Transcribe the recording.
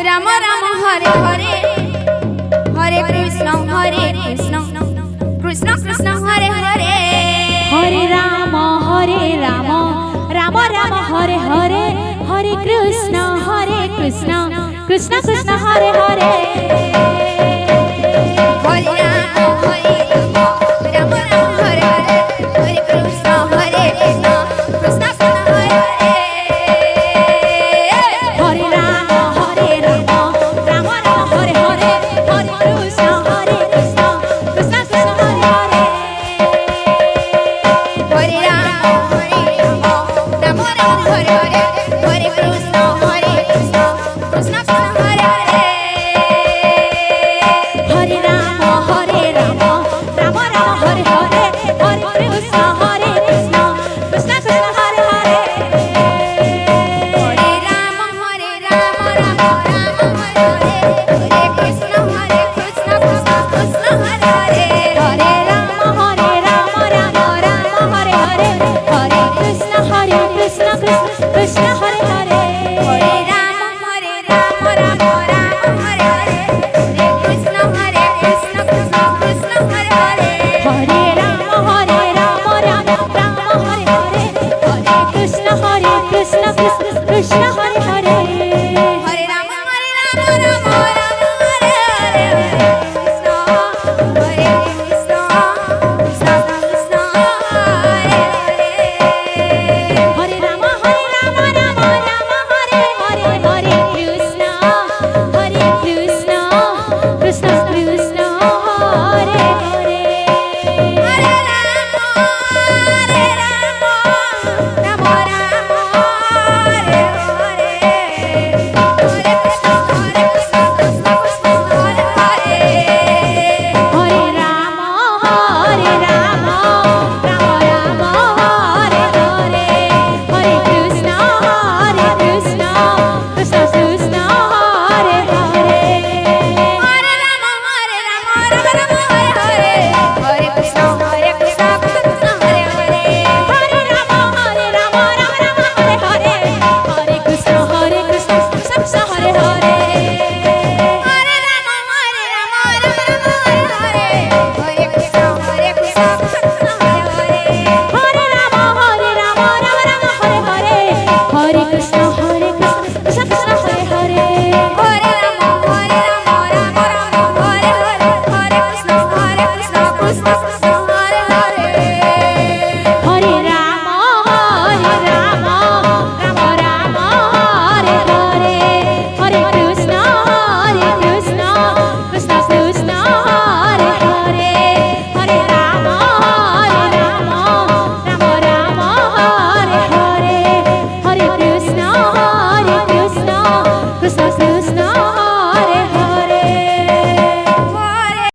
Ram Ram Hare Hare Hare Krishna Krishna Krishna Hare Hare Hare Ram Ram Ram Hare Hare Hare Krishna Krishna Krishna Hare Hare Hare Ram Ram Hare Hare Hare Krishna Krishna Krishna Hare Hare Hare Ram Ram Hare Hare Hare Krishna Krishna Krishna Hare Hare Hare Ram Ram Hare Hare Hare Krishna Krishna Krishna Hare Hare Hare Ram Ram Hare Hare Hare Krishna Krishna Krishna Hare Hare Hare Ram Ram Hare Hare Hare Krishna Krishna Krishna Hare Hare Hare Ram Ram Hare Hare Hare Krishna Krishna Krishna Hare Hare Hare Ram Ram Hare Hare Hare Krishna Krishna Krishna Hare Hare Hare Ram Hare Hare Hare Krishna Krishna Krishna Hare Hare Hare Ram Hare Hare Hare Krishna Krishna Krishna Krishna Hare Hare Hare Ram Hare Hare Hare Krishna Krishna Krishna Krishna Hare Hare Hare Ram Ram Hare Hare Hare Krishna Krishna Krishna Hare Hare Hare Ram Ram Hare Hare Hare Krishna Krishna Krishna Hare Hare Hare Ram Hare Hare Hare Krishna Krishna Hare Hare Hare Ram Hare Hare Hare Krishna Krishna Hare Hare Hare Ram Hare Hare Hare Krishna Krishna Hare Hare Hare Ram Hare Hare Hare Krishna Krishna Hare Hare Hare Ram Hare Hare Hare Krishna Krishna Hare Hare Hare Ram Ram Hare Hare Hare Krishna Krishna Krishna Hare Hare Hare Ram Ram Hare Hare Hare Krishna Krishna